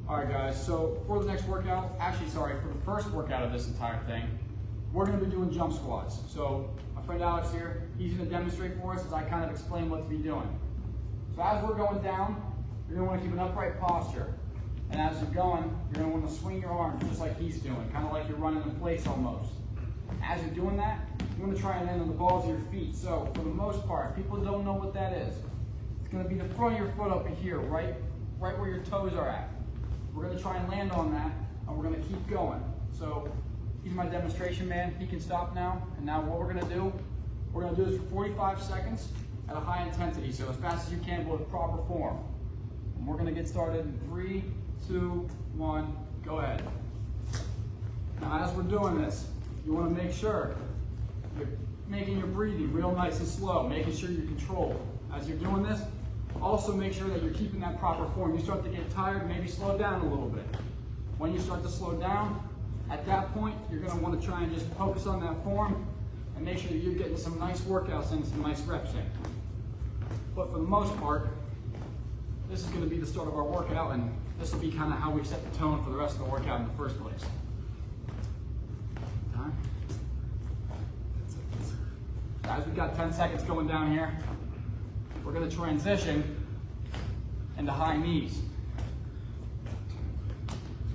All right, guys, so for the next workout, for the first workout of this entire thing, we're gonna be doing jump squats. So my friend Alex here, he's gonna demonstrate for us as I kind of explain what to be doing. So as we're going down, you're gonna wanna keep an upright posture. And as you're going, you're gonna wanna swing your arms just like he's doing, kind of like you're running in place almost. As you're doing that, you wanna try and land on the balls of your feet. So for the most part, people don't know what that is. It's gonna be the front of your foot up here, right where your toes are at. We're gonna try and land on that, and we're gonna keep going. So he's my demonstration man. He can stop now. And now what we're gonna do this for 45 seconds at a high intensity. So as fast as you can, but with proper form. And we're gonna get started in 3, 2, 1, go ahead. Now as we're doing this, you wanna make sure you're making your breathing real nice and slow, making sure you're controlled. As you're doing this, also make sure that you're keeping that proper form. You start to get tired, maybe slow down a little bit. When you start to slow down, at that point, you're gonna wanna try and just focus on that form and make sure that you're getting some nice workouts in, some nice reps in. But for the most part, this is gonna be the start of our workout, and this will be kind of how we set the tone for the rest of the workout in the first place. Time. Guys, we've got 10 seconds going down here. We're gonna transition into high knees.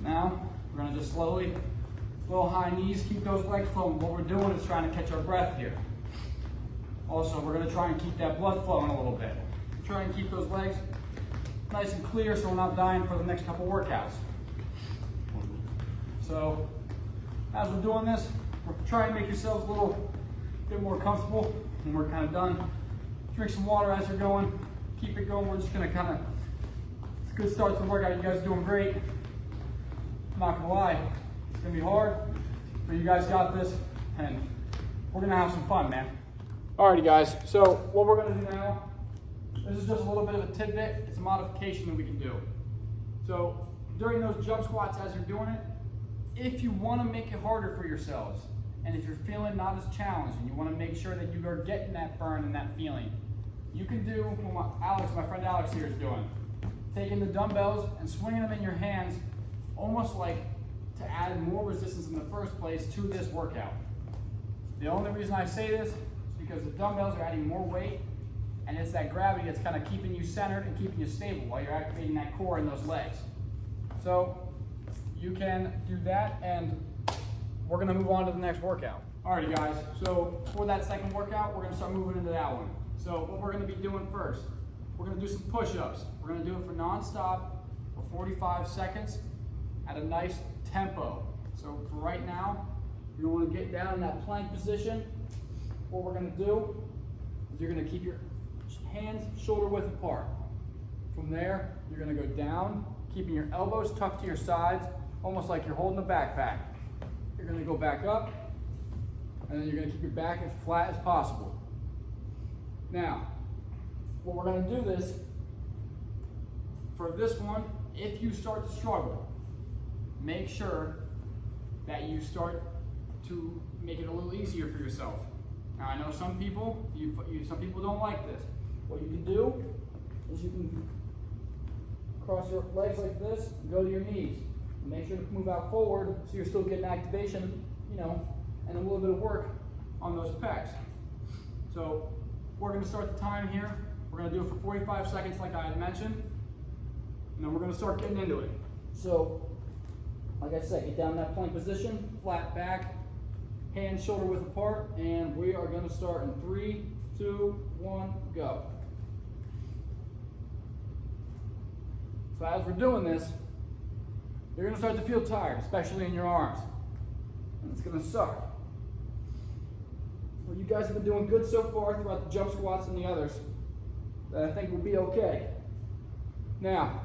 Now, we're gonna just slowly, little high knees, keep those legs flowing. What we're doing is trying to catch our breath here. Also, we're gonna try and keep that blood flowing a little bit. Try and keep those legs nice and clear so we're not dying for the next couple workouts. So, as we're doing this, we're trying to make yourselves a little bit more comfortable. When we're kind of done, drink some water as you're going. Keep it going. We're just gonna it's a good start to the workout. You guys are doing great. I'm not gonna lie, it's gonna be hard, but you guys got this, and we're gonna have some fun, man. Alrighty, guys. So what we're gonna do now, this is just a little bit of a tidbit. It's a modification that we can do. So during those jump squats, as you're doing it, if you want to make it harder for yourselves, and if you're feeling not as challenged, and you want to make sure that you are getting that burn and that feeling, you can do what my friend Alex here is doing. Taking the dumbbells and swinging them in your hands, almost like to add more resistance in the first place to this workout. The only reason I say this is because the dumbbells are adding more weight, and it's that gravity that's kind of keeping you centered and keeping you stable while you're activating that core in those legs. So you can do that, and we're gonna move on to the next workout. Alrighty, guys, so for that second workout, we're gonna start moving into that one. So what we're gonna be doing first, we're gonna do some push-ups. We're gonna do it for non-stop for 45 seconds at a nice tempo. So for right now, you're gonna get down in that plank position. What we're gonna do is you're gonna keep your hands shoulder width apart. From there, you're gonna go down, keeping your elbows tucked to your sides, almost like you're holding a backpack. You're gonna go back up, and then you're gonna keep your back as flat as possible. Now, what we're gonna do this, for this one, if you start to struggle, make sure that you start to make it a little easier for yourself. Now, I know some people, some people don't like this. What you can do is you can cross your legs like this and go to your knees. Make sure to move out forward so you're still getting activation, and a little bit of work on those pecs. So we're going to start the time here. We're going to do it for 45 seconds like I had mentioned, and then we're going to start getting into it. So, like I said, get down in that plank position, flat back, hands shoulder width apart, and we are going to start in 3, 2, 1, go. So as we're doing this, you're going to start to feel tired, especially in your arms. And it's going to suck. Well, you guys have been doing good so far throughout the jump squats and the others that I think will be okay. Now,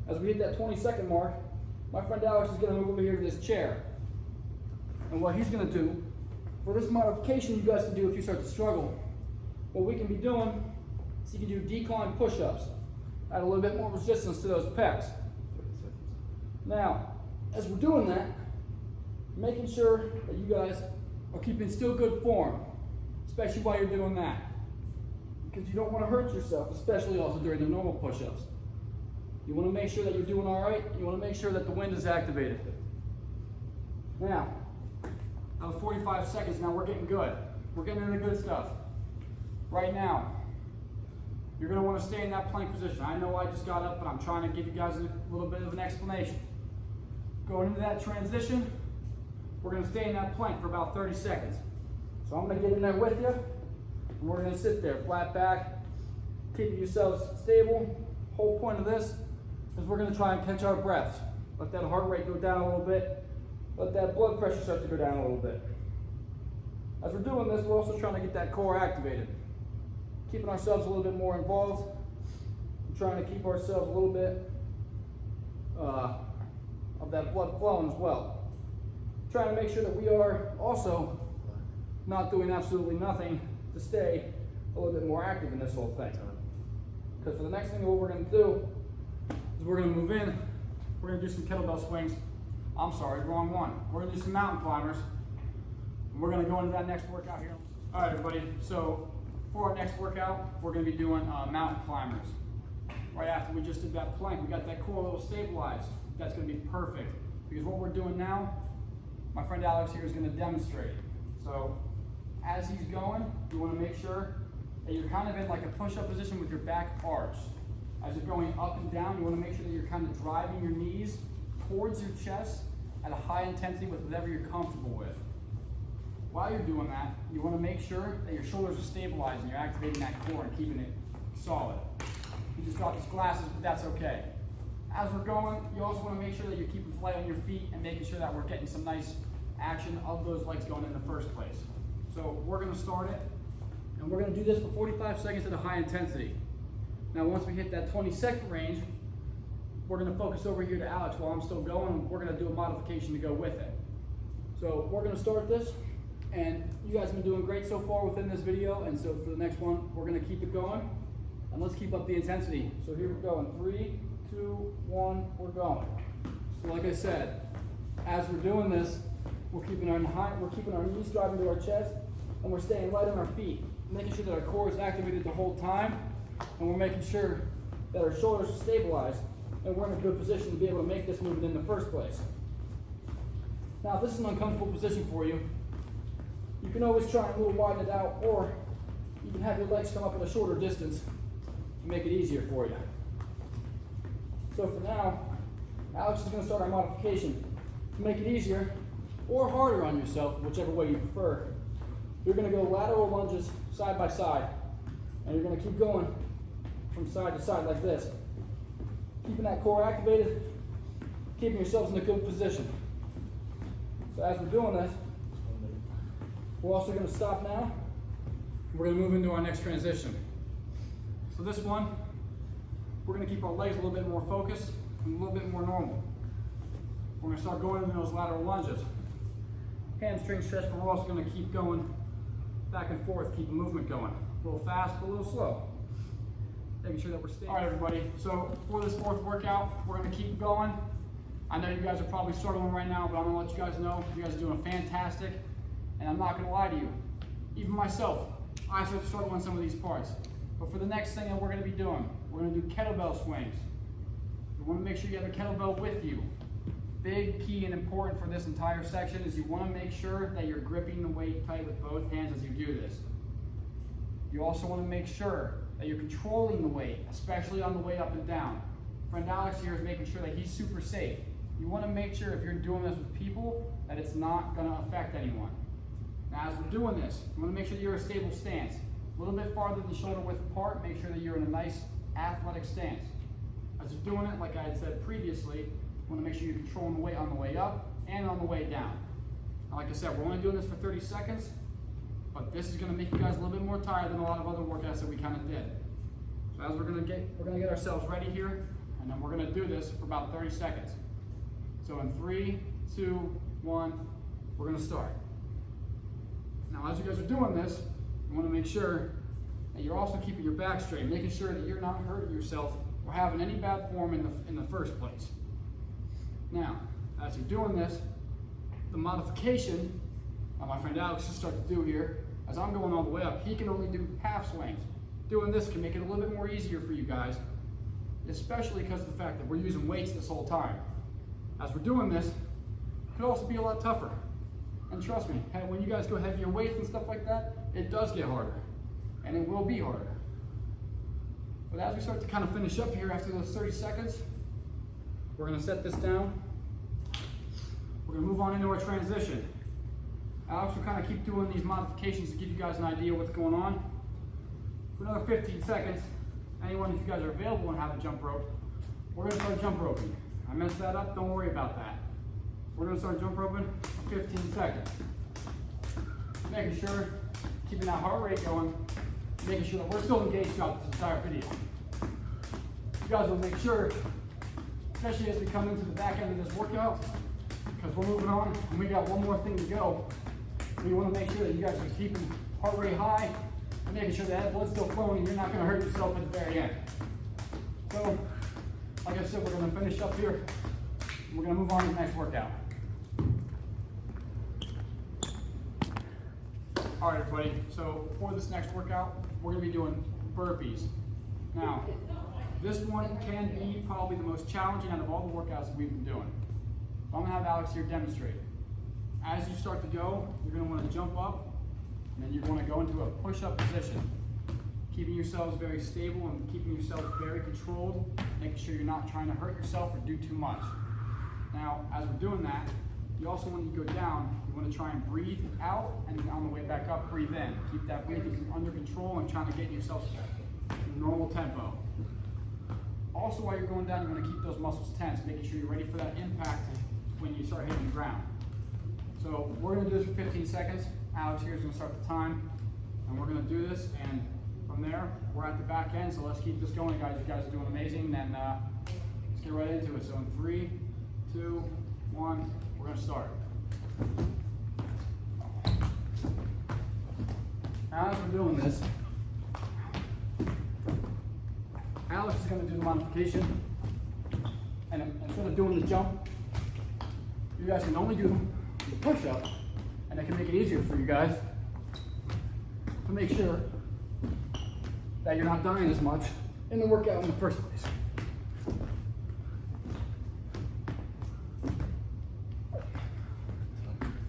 as we hit that 20-second mark, my friend Alex is going to move over here to this chair. And what he's going to do, for this modification you guys can do if you start to struggle, what we can be doing is you can do decline push-ups. Add a little bit more resistance to those pecs. Now, as we're doing that, making sure that you guys are keeping still good form, especially while you're doing that. Because you don't want to hurt yourself, especially also during the normal push-ups. You want to make sure that you're doing all right. You want to make sure that the wind is activated. Now, that was 45 seconds. Now we're getting good. We're getting into the good stuff. Right now, you're going to want to stay in that plank position. I know I just got up, but I'm trying to give you guys a little bit of an explanation. Going into that transition, we're going to stay in that plank for about 30 seconds. So I'm going to get in there with you, and we're going to sit there flat back, keeping yourselves stable. Whole point of this is we're going to try and catch our breaths. Let that heart rate go down a little bit. Let that blood pressure start to go down a little bit. As we're doing this, we're also trying to get that core activated. Keeping ourselves a little bit more involved. We're trying to keep ourselves a little bit of that blood flowing as well. Trying to make sure that we are also not doing absolutely nothing to stay a little bit more active in this whole thing. Because for the next thing, what we're going to do is we're going to move in. We're going to do some kettlebell swings. I'm sorry, wrong one. We're going to do some mountain climbers. And we're going to go into that next workout here. All right, everybody. So for our next workout, we're going to be doing mountain climbers. Right after we just did that plank, we got that core a little stabilized. That's going to be perfect. Because what we're doing now, my friend Alex here is going to demonstrate. So as he's going, you want to make sure that you're kind of in like a push-up position with your back arched. As you're going up and down, you want to make sure that you're kind of driving your knees towards your chest at a high intensity with whatever you're comfortable with. While you're doing that, you want to make sure that your shoulders are stabilized and you're activating that core and keeping it solid. You just dropped his glasses, but that's okay. As we're going, you also want to make sure that you're keeping flight on your feet and making sure that we're getting some nice action of those legs going in the first place. So we're going to start it, and we're going to do this for 45 seconds at a high intensity. Now once we hit that 20-second range, we're going to focus over here to Alex while I'm still going, and we're going to do a modification to go with it. So we're going to start this, and you guys have been doing great so far within this video, and so for the next one, we're going to keep it going, and let's keep up the intensity. So here we're going, 3, 2, 1, we're going. So like I said, as we're doing this, we're keeping our knees driving to our chest, and we're staying light on our feet, making sure that our core is activated the whole time, and we're making sure that our shoulders are stabilized, and we're in a good position to be able to make this movement in the first place. Now, if this is an uncomfortable position for you, you can always try and a little widen it out, or you can have your legs come up at a shorter distance to make it easier for you. So for now, Alex is going to start our modification. To make it easier or harder on yourself, whichever way you prefer, you're going to go lateral lunges side by side, and you're going to keep going from side to side like this. Keeping that core activated, keeping yourselves in a good position. So as we're doing this, we're also going to stop now. We're going to move into our next transition. So this one, we're going to keep our legs a little bit more focused and a little bit more normal. We're going to start going into those lateral lunges. Hamstring stretch, but we're also going to keep going back and forth, keep the movement going. A little fast, but a little slow. Making sure that we're staying. All right, everybody. So for this fourth workout, we're going to keep going. I know you guys are probably struggling right now, but I'm going to let you guys know you guys are doing fantastic. And I'm not going to lie to you. Even myself, I start to struggle on some of these parts. But for the next thing that we're going to be doing, we're going to do kettlebell swings. You want to make sure you have a kettlebell with you. Big key and important for this entire section is you want to make sure that you're gripping the weight tight with both hands as you do this. You also want to make sure that you're controlling the weight, especially on the way up and down. Friend Alex here is making sure that he's super safe. You want to make sure if you're doing this with people that it's not going to affect anyone. Now as we're doing this, you want to make sure that you're in a stable stance. A little bit farther than shoulder width apart, make sure that you're in a nice athletic stance. As you're doing it, like I had said previously, you want to make sure you're controlling the weight on the way up and on the way down. Now, like I said, we're only doing this for 30 seconds, but this is going to make you guys a little bit more tired than a lot of other workouts that we kind of did. So as we're going to get ourselves ready here, and then we're going to do this for about 30 seconds. So in 3, 2, 1, we're going to start. Now as you guys are doing this, you want to make sure that you're also keeping your back straight, making sure that you're not hurting yourself or having any bad form in the first place. Now, as you're doing this, the modification that my friend Alex should start to do here, as I'm going all the way up, he can only do half swings. Doing this can make it a little bit more easier for you guys. especially because of the fact that we're using weights this whole time. As we're doing this, it could also be a lot tougher. And trust me, when you guys go heavier weights and stuff like that, it does get harder. And it will be harder. But as we start to kind of finish up here after those 30 seconds, we're going to set this down. We're going to move on into our transition. Alex will kind of keep doing these modifications to give you guys an idea of what's going on. For another 15 seconds, anyone, if you guys are available and have a jump rope, we're going to start jump roping. I messed that up, don't worry about that. We're going to start jump roping for 15 seconds. Making sure, keeping that heart rate going, making sure that we're still engaged throughout this entire video. You guys will make sure, especially as we come into the back end of this workout, because we're moving on and we got one more thing to go. We want to make sure that you guys are keeping heart rate high and making sure that blood's still flowing and you're not going to hurt yourself at the very end. So, like I said, we're going to finish up here and we're going to move on to the next workout. All right, everybody, so for this next workout, we're going to be doing burpees. Now, this one can be probably the most challenging out of all the workouts that we've been doing. So I'm going to have Alex here demonstrate. As you start to go, you're going to want to jump up, and then you're going to go into a push-up position. Keeping yourselves very stable and keeping yourselves very controlled, making sure you're not trying to hurt yourself or do too much. Now, as we're doing that, you also, when you go down, you want to try and breathe out, and then on the way back up, breathe in. Keep that breathing under control and trying to get yourself in a normal tempo. Also, while you're going down, you want to keep those muscles tense, making sure you're ready for that impact when you start hitting the ground. So we're going to do this for 15 seconds. Alex here is going to start the time, and we're going to do this, and from there, we're at the back end, so let's keep this going, guys. You guys are doing amazing, and let's get right into it. So in 3, 2, 1, we're going to start. Now, as we're doing this, Alex is going to do the modification, and instead of doing the jump, you guys can only do the push-up, and that can make it easier for you guys to make sure that you're not dying as much in the workout in the first place.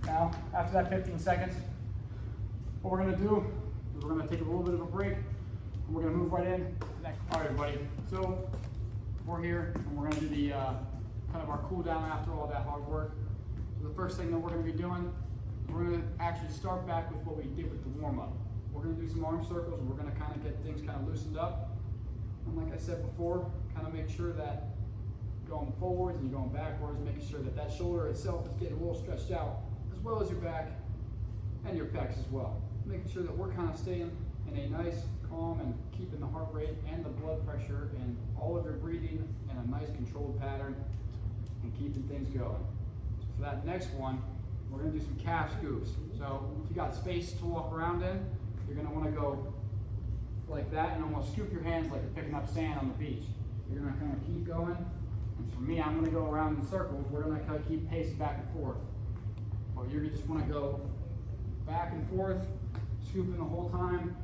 Now, after that 15 seconds, what we're going to do is we're going to take a little bit of a break, and we're going to move right in. All right, everybody. So we're here, and we're going to do the kind of our cool down after all that hard work. So the first thing that we're going to be doing, we're going to actually start back with what we did with the warm up. We're going to do some arm circles, and we're going to kind of get things kind of loosened up. And like I said before, kind of make sure that going forwards and you're going backwards, making sure that that shoulder itself is getting a little stretched out, as well as your back and your pecs as well. Making sure that we're kind of staying in a nice, calm, and keeping the heart rate and the blood pressure and all of your breathing in a nice controlled pattern and keeping things going. So for that next one, we're going to do some calf scoops. So if you got space to walk around in, you're going to want to go like that and almost scoop your hands like you're picking up sand on the beach. You're going to kind of keep going. And for me, I'm going to go around in circles. We're going to kind of keep pacing back and forth. But you just want to go back and forth, scooping the whole time,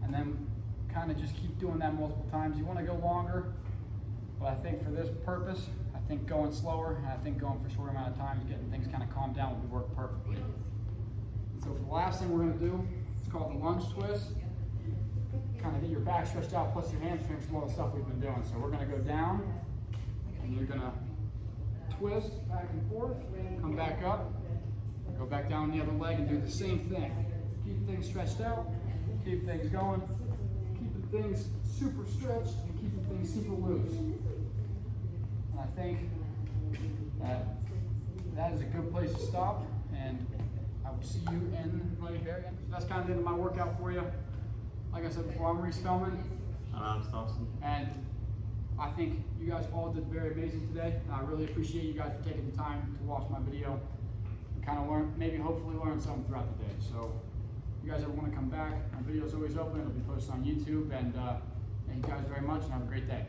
and then kind of just keep doing that multiple times. You want to go longer, but I think for this purpose, I think going slower, and I think going for a short amount of time and getting things kind of calmed down would work perfectly. And so for the last thing we're going to do, it's called the lunge twist. Kind of get your back stretched out, plus your hamstrings from all the stuff we've been doing. So we're going to go down, and you're going to twist back and forth, come back up, go back down the other leg and do the same thing. Keep things stretched out, keep things going, keeping things super stretched and keeping things super loose. And I think that is a good place to stop, and I will see you in the very end. That's kind of the end of my workout for you. Like I said before, I'm Reese Feldman. I'm Thompson. And I think you guys all did very amazing today. And I really appreciate you guys for taking the time to watch my video and kind of learn, maybe hopefully learn something throughout the day. So if you guys ever want to come back, my video is always open. It'll be posted on YouTube. And thank you guys very much and have a great day.